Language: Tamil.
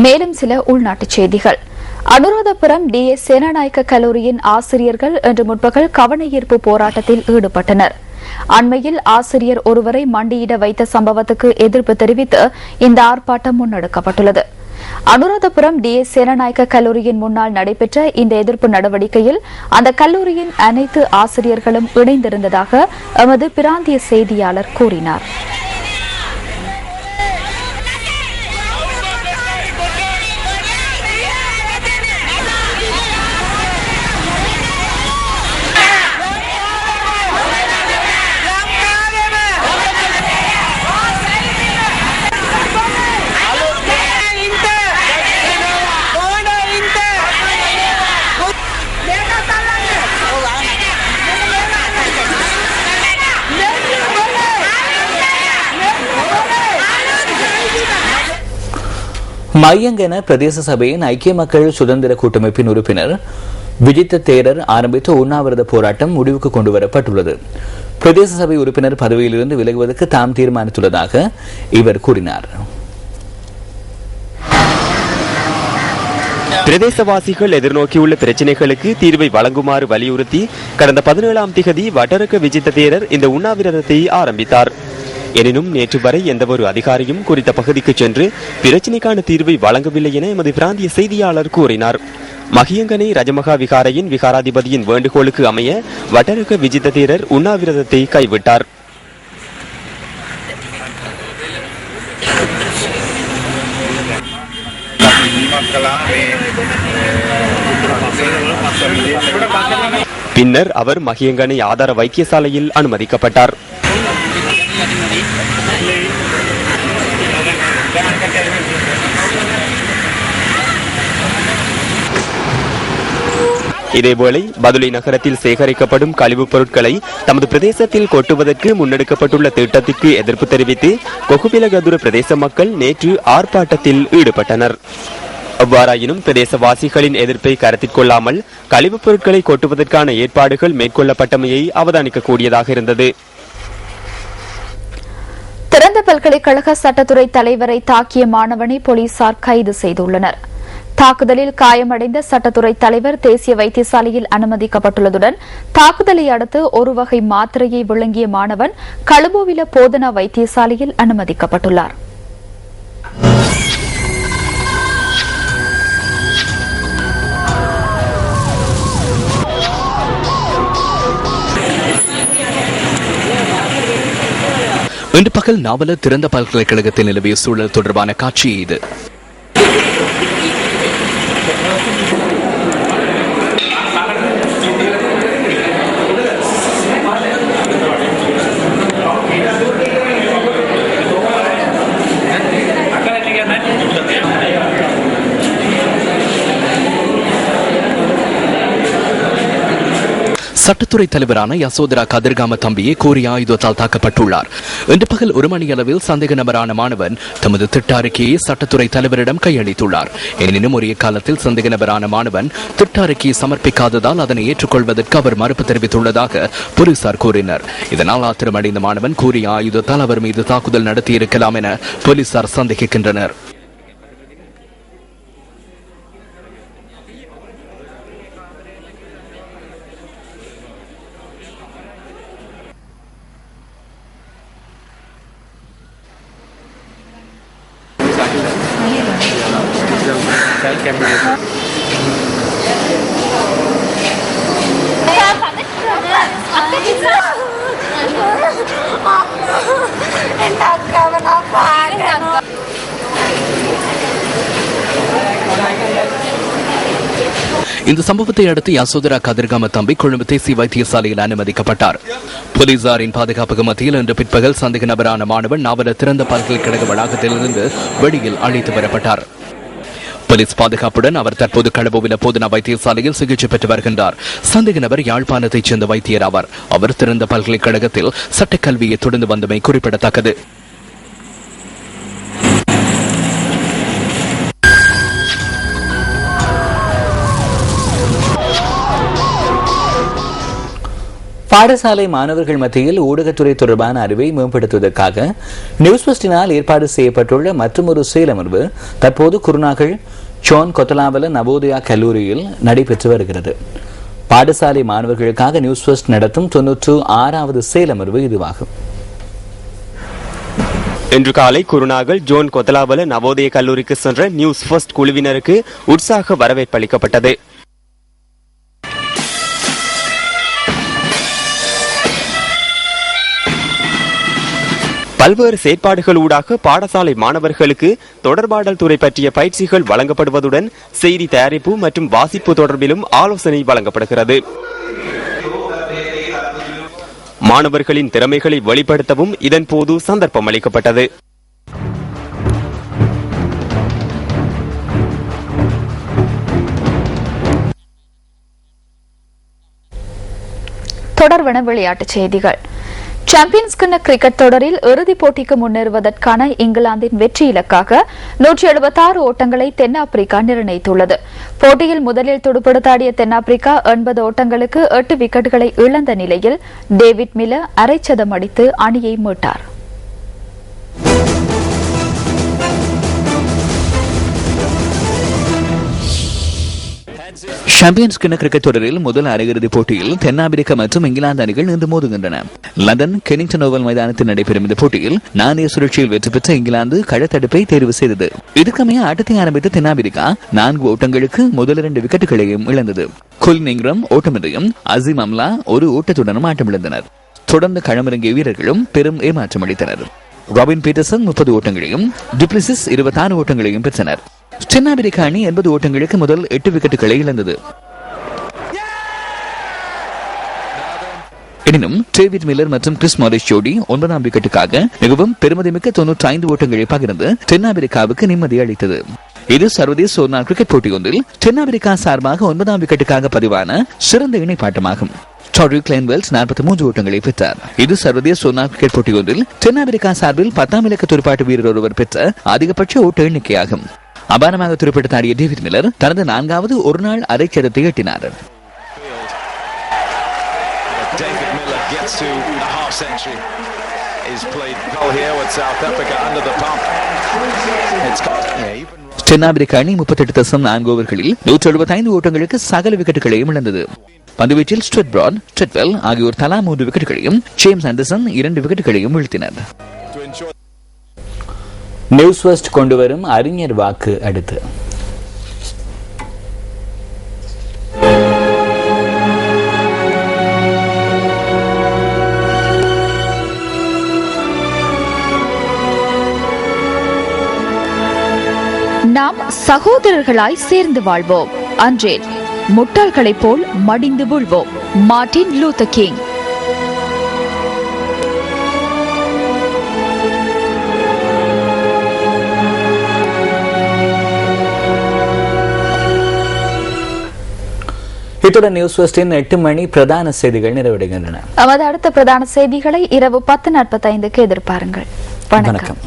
மேலும் சில உள்நாட்டுச் செய்திகள். அனுராதபுரம் DS சேனாநாயக்க கல்லூரியின் ஆசிரியர்கள் இன்று முற்பகல் கவனஈர்ப்பு போராட்டத்தில் ஈடுபட்டனர். அண்மையில் ஆசிரியர் ஒருவரை மண்டியிட வைத்த சம்பவத்துக்கு எதிர்ப்பு தெரிவித்து இந்த ஆர்ப்பாட்டம் முன்னெடுக்கப்பட்டுள்ளது. அனுராதபுரம் DS சேனாநாயக்க கல்லூரியின் முன்னால் நடைபெற்ற இந்த எதிர்ப்பு நடவடிக்கையில் அந்த கல்லூரியின் அனைத்து ஆசிரியர்களும் இணைந்திருந்ததாக எமது பிராந்திய செய்தியாளர் கூறினார். மையங்கன பிரதேச சபையின் ஐக்கிய மக்கள் சுதந்திர கூட்டமைப்பின் உறுப்பினர் விஜித்த தேரர் ஆரம்பித்த உண்ணாவிரத போராட்டம் முடிவுக்கு கொண்டுவரப்பட்டுள்ளது. பிரதேச சபை உறுப்பினர் பதவியிலிருந்து விலகுவதற்கு தாம் தீர்மானித்துள்ளதாக இவர் கூறினார். பிரதேசவாசிகள் எதிர்நோக்கியுள்ள பிரச்சினைகளுக்கு தீர்வை வழங்குமாறு வலியுறுத்தி கடந்த 17ஆம் திகதி வடக்கு விஜித்த தேரர் இந்த உண்ணாவிரதத்தை ஆரம்பித்தார். எனினும் நேற்று வரை எந்தவொரு அதிகாரியும் குறித்த பகுதிக்கு சென்று பிரச்சினைக்கான தீர்வை வழங்கவில்லை என எமது பிராந்திய செய்தியாளர் கூறினார். மகியங்கனை ரஜமகா விகாரையின் விகாராதிபதியின் வேண்டுகோளுக்கு அமைய வடக்கு விஜித்த தேரர் உண்ணாவிரதத்தை கைவிட்டார். பின்னர் அவர் மகியங்கனை ஆதார வைத்தியசாலையில் அனுமதிக்கப்பட்டார். இதேவேளை பதுளை நகரத்தில் சேகரிக்கப்படும் கழிவுப் பொருட்களை தமது பிரதேசத்தில் கொட்டுவதற்கு முன்னெடுக்கப்பட்டுள்ள திட்டத்திற்கு எதிர்ப்பு தெரிவித்து கொகுபிலகதுர பிரதேச மக்கள் நேற்று ஆர்ப்பாட்டத்தில் ஈடுபட்டனர். அவ்வாறாயினும் பிரதேசவாசிகளின் எதிர்ப்பை கருத்தில் கொள்ளாமல் கழிவுப் பொருட்களை கொட்டுவதற்கான ஏற்பாடுகள் மேற்கொள்ளப்பட்டமையை அவதானிக்கக்கூடியதாக இருந்தது. திறந்த பல்கலைக்கழக சட்டத்துறை தலைவரை தாக்கிய மாணவனை போலீசார் கைது செய்துள்ளனர். தாக்குதலில் காயமடைந்த சட்டத்துறை தலைவர் தேசிய வைத்தியசாலையில் அனுமதிக்கப்பட்டுள்ளதுடன் தாக்குதலை அடுத்து ஒரு வகை மாத்திரையை விழுங்கிய மாணவன் களுபோவில போதனா வைத்தியசாலையில் அனுமதிக்கப்பட்டுள்ளார். இன்று பகல் நாவல திறந்த பல்கலைக்கழகத்தில் நிலவிய சூழல் தொடர்பான காட்சி இது. சட்டத்துறை தலைவரான யசோதரா கதிர்காம தம்பியை கூறிய ஆயுதத்தால் தாக்கப்பட்டுள்ளார். இன்று பகல் 1 மணி அளவில் சந்தேக நபரான மாணவன் தமது திட்ட அறிக்கையை சட்டத்துறை தலைவரிடம் கையளித்துள்ளார். எனினும் உரிய காலத்தில் சந்தேக நபரான மாணவன் திட்ட அறிக்கையை சமர்ப்பிக்காததால் அதனை ஏற்றுக்கொள்வதற்கு அவர் மறுப்பு தெரிவித்துள்ளதாக போலீசார் கூறினர். இதனால் ஆத்திரமடைந்த மாணவன் கூறிய ஆயுதத்தால் அவர் மீது தாக்குதல் நடத்தியிருக்கலாம் என போலீசார் சந்தேகிக்கின்றனர். இந்த சம்பவத்தை அடுத்து யசோதரா கதிர்காம தம்பி கொழும்பு தேசிய வைத்தியசாலையில் அனுமதிக்கப்பட்டார். போலீசாரின் பாதுகாப்புக்கு மத்தியில் இன்று பிற்பகல் சந்தேக நபரான மாணவன் நாவல திறந்த பல்கலைக்கழக வளாகத்திலிருந்து வெளியில் அழைத்து வரப்பட்டார். போலீஸ் பாதுகாப்புடன் அவர் தற்போது களுபோவில போதனா வைத்தியசாலையில் சிகிச்சை பெற்று வருகின்றார். சந்தேக நபர் யாழ்ப்பாணத்தைச் சேர்ந்த வைத்தியர் ஆவார். அவர் திறந்த பல்கலைக்கழகத்தில் சட்டக்கல்வியை தொடர்ந்து வந்தமை குறிப்பிடத்தக்கது. பாடசாலை மாணவர்கள் மத்தியில் ஊடகத்துறை தொடர்பான அறிவை மேம்படுத்துவதற்காக நியூஸ் ஃபர்ஸ்டினால் ஏற்பாடு செய்யப்பட்டுள்ள மற்றொரு செயலமர்வு தற்போது குருநாகல் ஜோன் கொத்தலாவல நவோதயா கல்லூரியில் நடைபெற்று வருகிறது. பாடசாலை மாணவர்களுக்காக நியூஸ் ஃபர்ஸ்ட் நடத்தும் 96வது செயலமர்வு இதுவாகும். இன்று காலை குருநாகல் ஜோன் கொத்தலாவல நவோதய கல்லூரிக்கு சென்ற நியூஸ் ஃபர்ஸ்ட் குழுவினருக்கு உற்சாக வரவேற்பு அளிக்கப்பட்டது. பல்வேறு செயற்பாடுகள் ஊடாக பாடசாலை மாணவர்களுக்கு தொடர்பாடல் துறை பற்றிய பயிற்சிகள் வழங்கப்படுவதுடன் செய்தி தயாரிப்பு மற்றும் வாசிப்பு தொடர்பிலும் ஆலோசனை வழங்கப்படுகிறது. மாணவர்களின் திறமைகளை வெளிப்படுத்தவும் இதன் போது சந்தர்ப்பம் அளிக்கப்பட்டது. தொடர்வன விளையாட்டுச் செய்திகள். சாம்பியன்ஸ் கிண்ண கிரிக்கெட் தொடரில் இறுதிப் போட்டிக்கு முன்னேறுவதற்கான இங்கிலாந்தின் வெற்றி இலக்காக 176 ஓட்டங்களை தென்னாப்பிரிக்கா நிர்ணயித்துள்ளது. போட்டியில் முதலில் துடுப்படுத்தாடிய தென்னாப்பிரிக்கா 80 ஓட்டங்களுக்கு 8 விக்கெட்டுகளை இழந்த நிலையில் டேவிட் மில்லர் அரைச்சதம் அடித்து அணியை மீட்டார். சாம்பியன்ஸ் கிண்ண கிரிக்கெட் தொடரில் முதல் அரையிறுதிப் போட்டியில் தென்னாப்பிரிக்கா மற்றும் இங்கிலாந்து அணிகள் இன்று மோதுகின்றன. லண்டன் கெனிங்டன் ஓவல் மைதானத்தில் நடைபெறும் இந்த போட்டியில் நாணய சுழற்சியில் வெற்றி பெற்ற இங்கிலாந்து களத்தடுப்பை தேர்வு செய்தது. இதுக்கமைய ஆட்டத்தை ஆரம்பித்த தென்னாப்பிரிக்கா 4 ஓட்டங்களுக்கு முதல் 2 விக்கெட்டுகளையும் இழந்தது. கொலின் இங்கிரம் ஓட்டமின்றியும் அசீம் அம்லா ஒரு ஓட்டத்துடனும் ஆட்டமிழந்தனர். தொடர்ந்து களமிறங்கிய வீரர்களும் பெரும் ஏமாற்றம் அளித்தனர். ராபின் பீட்டர்சன் 30 ஓட்டங்களையும் டுப்ளிசிஸ் 26 ஓட்டங்களையும் பெற்றனர். தென்னாப்பிரிக்கா அணி 80 ஓட்டங்களுக்கு முதல் 8 விக்கெட்டுகளை இழந்தது. எனினும் டேவிட் மில்லர் மற்றும் கிறிஸ் மாரிஸ் ஜோடி 9ஆம் விக்கெட்டுக்காக மிகவும் பெருமதிமிக்க 95 ஓட்டங்களை பகிர்ந்து தென்னாப்பிரிக்காவுக்கு நிம்மதி அளித்தது. இது சர்வதேச ஒருநாள் கிரிக்கெட் போட்டி ஒன்றில் தென்னாப்பிரிக்கா சார்பாக 9ஆம் விக்கெட்டுக்காக பதிவான சிறந்த இணைப்பாட்டமாகும். டாரி கிளைன்வெல்ஸ் 43 ஓட்டங்களை பெற்றார். இது சர்வதேச ஒருநாள் கிரிக்கெட் போட்டி ஒன்றில் தென்னாப்பிரிக்கா சார்பில் 10ஆம் இலக்க துடுப்பாட்ட வீரர் ஒருவர் பெற்ற அதிகபட்ச ஓட்ட எண்ணிக்கையாகும். அபாரமாக துடுப்படுத்தாடிய டேவிட் மில்லர் தனது 4வது ஒருநாள் அரைச்சதத்தை எட்டினார். தென்னாப்பிரிக்கா அணி 38.4 ஓவர்களில் 175 ஓட்டங்களுக்கு சகல விக்கெட்டுகளையும் இழந்தது. பந்துவீச்சில் ஸ்ட்ரெட் பிராட், ஸ்ட்ரெட்வெல் ஆகியோர் தலா 3 விக்கெட்டுகளையும் ஜேம்ஸ் ஆண்டர்சன் 2 விக்கெட்டுகளையும் வீழ்த்தினர். நியூஸ் ஃபர்ஸ்ட் கொண்டு வரும் அறிஞர் வாக்கு அடுத்து. நாம் சகோதரர்களாய் சேர்ந்து வாழ்வோம், அன்றேன் முட்டாள்களைப் போல் மடிந்து வீழ்வோம். Martin Luther King. இத்துடன் நியூஸ் ஃபர்ஸ்டின் 8 மணி பிரதான செய்திகள் நிறைவடைகின்றன. நமது அடுத்த பிரதான செய்திகளை இரவு 10:45க்கு எதிர்பாருங்கள். வணக்கம்.